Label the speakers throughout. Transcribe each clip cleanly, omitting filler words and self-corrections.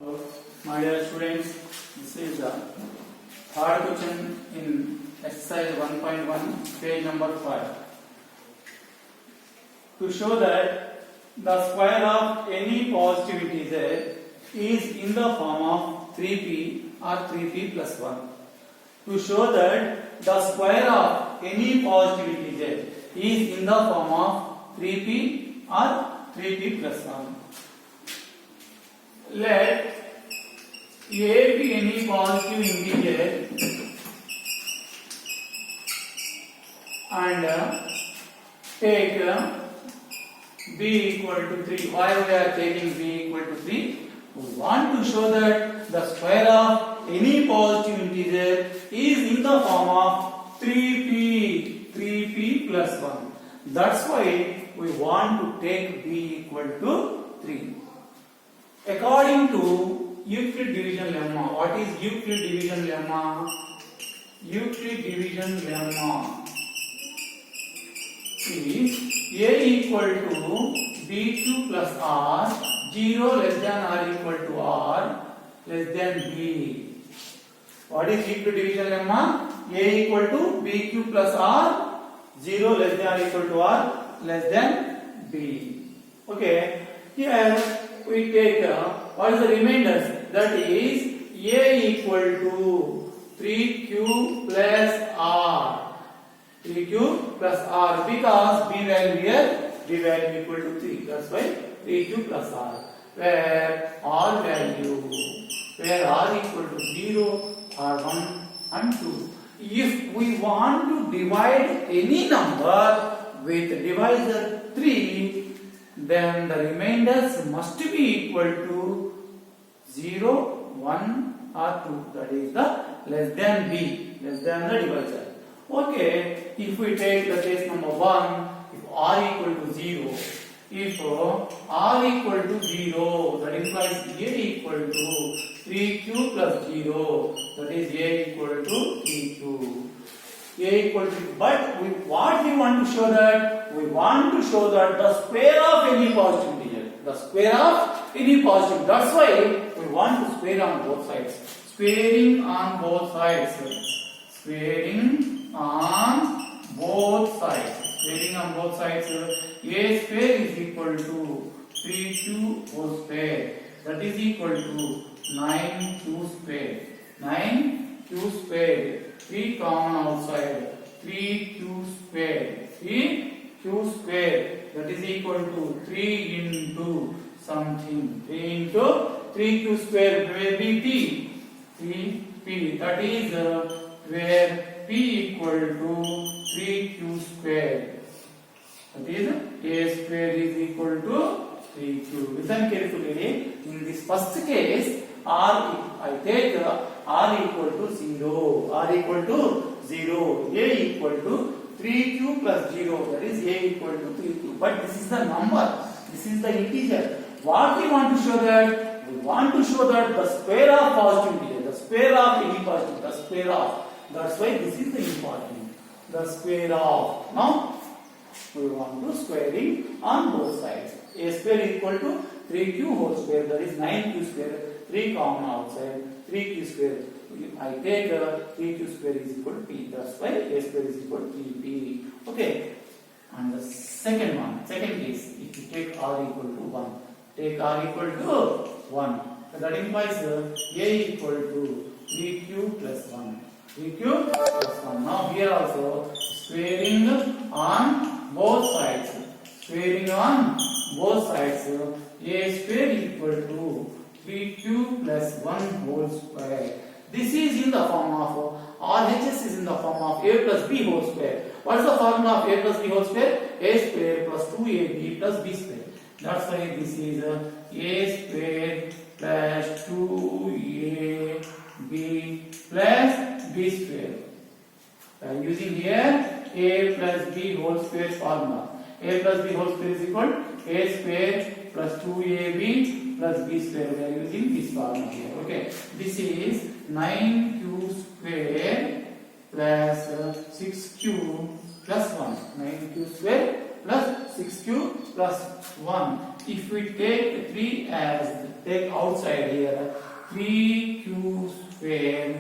Speaker 1: Hello, my dear students, this is the third question in exercise 1.1, page number 5. To show that the square of any positive integer is in the form of 3p or 3p plus 1. To show that the square of any positive integer is in the form of 3p or 3p plus 1. Let a be any positive integer and take b equal to 3. Why we are taking b equal to 3? We want to show that the square of any positive integer is in the form of 3p plus 1. That's why we want to take b equal to 3. According to Euclid division lemma, what is Euclid division lemma? Euclid division lemma is a equal to b2 plus r, 0 less than r equal to r less than b. What is Euclid division lemma? A equal to bq plus r, 0 less than r equal to r less than b. Okay, here we take what is the remainders? That is a equal to 3q plus r. 3q plus r, because b value here, b value equal to 3. That's why 3q plus r. Where r value, where r equal to 0, r1 and 2. If we want to divide any number with divisor 3, then the remainders must be equal to 0, 1 or 2. That is the less than b, less than the divisor. Okay, if we take the case number 1, if r equal to 0, if r equal to 0, that implies a equal to 3q plus 0, that is a equal to 3q. A equal to, but what we want to show that? We want to show that the square of any positive integer. The square of any positive. That's why we want to square on both sides. Squaring on both sides. Squaring on both sides. Squaring on both sides. A square is equal to 3q whole square. That is equal to 9q square. 9q square. 3 common outside. 3q square. 3q square. That is equal to 3 into something. 3 into 3q square. Where be p? 3p. That is where p equal to 3q square. That is a square is equal to 3q. Listen carefully. In this first case, I take r equal to 0. R equal to 0. A equal to 3q plus 0. That is a equal to 3q. But this is the number. This is the integer. What we want to show that? We want to show that the square of positive integer. The square of any positive. The square of. That's why this is the important. The square of. Now, we want to squaring on both sides. A square equal to 3q whole square. That is 9q square. 3 common outside. 3q square. I take 3q square is equal to p. That's why a square is equal to 3p. Okay. And the second one, second case, if you take r equal to 1, take r equal to 1. So that implies a equal to 3q plus 1. 3q plus 1. Now here also squaring on both sides. Squaring on both sides. A square equal to 3q plus 1 whole square. This is in the form of RHS is in the form of a plus b whole square. What is the formula of a plus b whole square? A square plus 2ab plus b square. That's why this is a square plus 2ab plus b square. I am using here a plus b whole square formula. A plus b whole square is equal to a square plus 2ab plus b square. We are using this formula here. Okay. This is 9q square plus 6q plus 1. 9q square plus 6q plus 1. If we take 3 as take outside here 3q square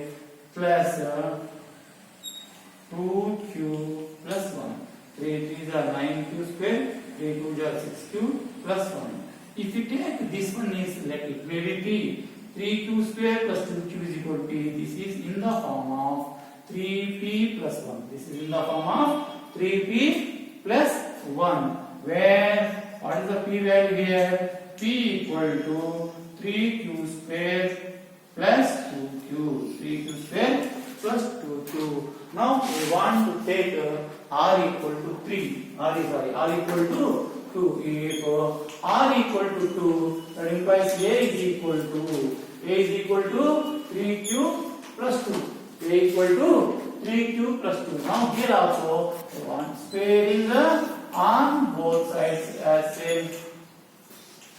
Speaker 1: plus 2q plus 1. 3 3s are 9q square, 3 2s are 6q plus 1. If you take this one is let it maybe be 3q square plus 2q is equal to p. This is in the form of 3p plus 1. This is in the form of 3p plus 1. Where what is the p value here? P equal to 3q square plus 2q. 3q square plus 2q. Now we want to take r equal to 3. R equal to 2. If r equal to 2, that implies a is equal to 3q plus 2. A equal to 3q plus 2. Now here also we want squaring on both sides as same.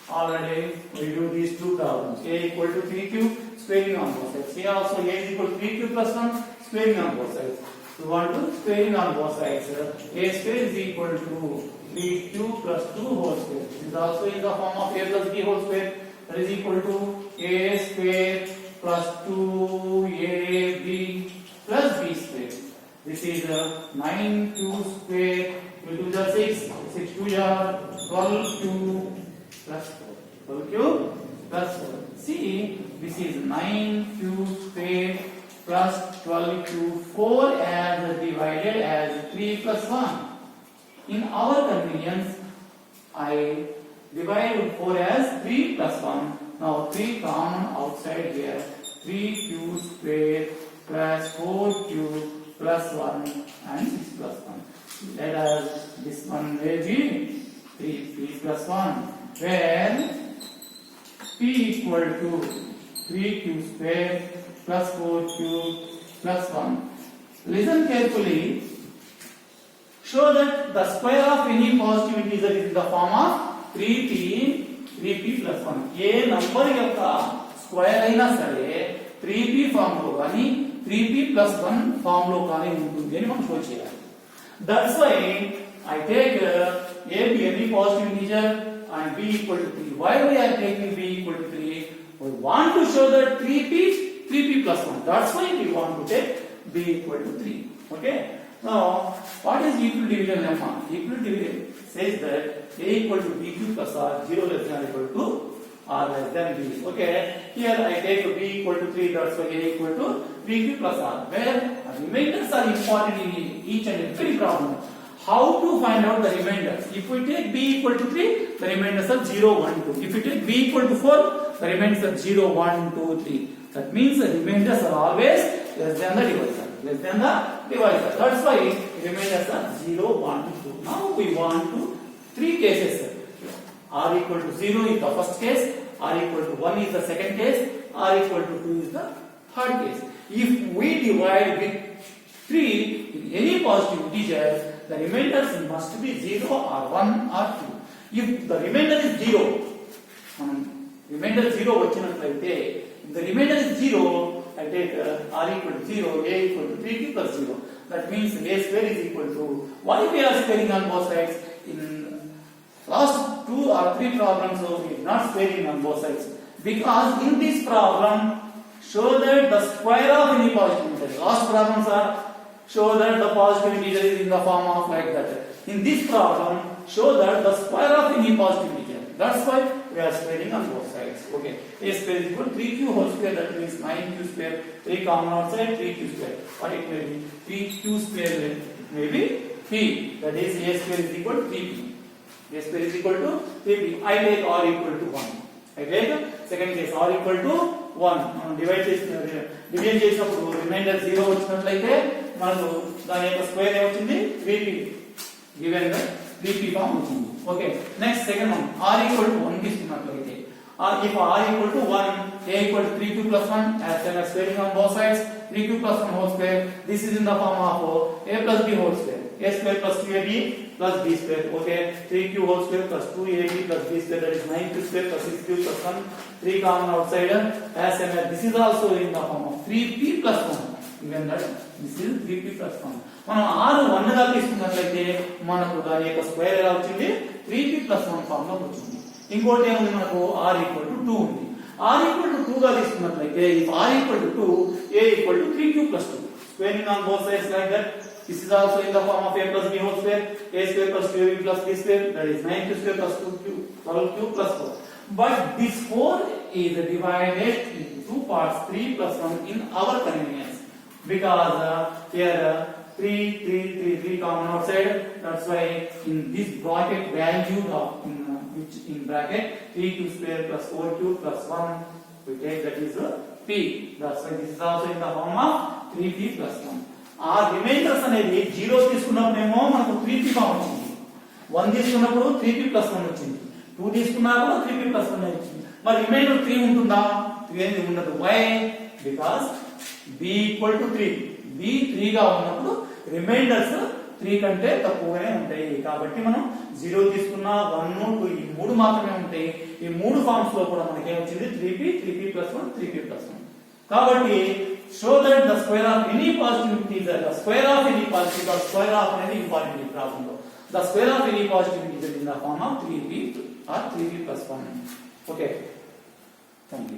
Speaker 1: Already we do these two problems. A equal to 3q squaring on both sides. Here also a is equal to 3q plus 1 squaring on both sides. We want to squaring on both sides. A square is equal to 3q plus 2 whole square. This is also in the form of a plus b whole square. That is equal to a square plus 2ab plus b square. This is 9q square. We do the 6. 6 2 are 12q plus 4. 12q plus 4. See, this is 9q square plus 12q. 4 as divided as 3 plus 1. In our convenience, I divide 4 as 3 plus 1. Now 3 common outside here. 3q square plus 4q plus 1 and 6 plus 1. Let us, this one will be 3p plus 1. Where p equal to 3q square plus 4q plus 1. Listen carefully. Show that the square of any positive integer is in the form of 3p plus 1. A number యొక్క square అయినా సరే 3p form లో కానీ 3p plus 1 form లో కానీ ఉంటుంది అని మనం షో చేయాలి. That's why I take a be any positive integer and b equal to 3. Why we are taking b equal to 3? We want to show that 3p plus 1. That's why we want to take b equal to 3. Okay. Now, what is equal division lemma? Equal division says that a equal to bq plus r, 0 less than or equal to r less than b. Okay. Here I take b equal to 3. That's why a equal to bq plus r. Where remainders are important in each and every problem. How to find out the remainders? If we take b equal to 3, the remainders are 0, 1, 2. If we take b equal to 4, the remainders are 0, 1, 2, 3. That means the remainders are always less than the divisor. Less than the divisor. That's why remainders are 0, 1, 2. Now we want to 3 cases. R equal to 0 is the first case, R equal to 1 is the second case, R equal to 2 is the third case. If we divide with 3 in any positive integer, the remainders must be 0 or 1 or 2. If the remainder is 0, remainder 0 వచ్చినట్లయితే, if the remainder is 0, I take r equal to 0, a equal to 3p plus 0. That means a square is equal to, why we are squaring on both sides? In last 2 or 3 problems, so we are not squaring on both sides. Because in this problem, show that the square of any positive integer. Last problems are show that the positive integer is in the form of like that. In this problem, show that the square of any positive integer. That's why we are squaring on both sides. Okay. A square is equal to 3q whole square. That means 9q square. 3 common outside, 3q square. What it may be? 3q square may be p. That is a square is equal to 3p. A square is equal to 3p. I take r equal to 1. I take second case r equal to 1. Division చేసినప్పుడు remainder 0 వచ్చినట్లయితే మనకు దాని యొక్క square ఏమొచ్చింది 3p. Given the 3p form వచ్చింది. Okay. Next second one r equal to 1 తీసుకున్నట్లయితే if r equal to 1, a equal to 3q plus 1, as well as squaring on both sides, 3q plus 1 whole square. This is in the form of a plus b whole square. A square plus 2ab plus b square. Okay. 3q whole square plus 2ab plus b square. That is 9q square plus 6q plus 1. 3 common outside. As well as this is also in the form of 3p plus 1. Even that this is 3p plus 1. మనం r 1 గా తీసుకున్నట్లయితే మనకు దాని యొక్క square ఎలా వచ్చింది 3p plus 1 form లో వచ్చింది. ఇంకోటి ఏముంది మనకు r equal to 2 ఉంది. r equal to 2 గా తీసుకున్నట్లయితే if r equal to 2, a equal to 3q plus 2. Squaring on both sides like that. This is also in the form of a plus b whole square. A square plus 2ab plus b square, that is 9q square plus 2q, 12q plus 4. But this 4 is divided into two parts, 3 plus 1 in our convenience. Because here 3 common outside. That's why in this bracket value of which in bracket 3q square plus 4q plus 1 we take, that is p. That's why this is also in the form of 3p plus 1. ఆ reminders అనేది 0 తీసుకున్నప్పుడేమో మనకు 3p form వచ్చింది, 1 తీసుకున్నప్పుడు 3p plus 1 వచ్చింది, 2 తీసుకున్నప్పుడు 3p plus 1 వచ్చింది. మరి reminder 3 ఉంటుందా? 3 అనేది ఉండదు. వై? Because b equal to 3. b 3 గా ఉన్నప్పుడు రిమైండర్స్ 3 కంటే తక్కువగానే ఉంటాయి. కాబట్టి మనం 0 తీసుకున్నా 1 2 ఈ 3 మాత్రమే ఉంటాయి. ఈ 3 ఫార్మ్స్ లో కూడా మనకి ఏమొచ్చింది? 3p 3p plus 1 3p plus 1. కాబట్టి show that the square of any positive integer, the square of any positive, the square of any important in problem lo, the square of any positive integer in the form of 3p or 3p plus 1. Okay, thank you.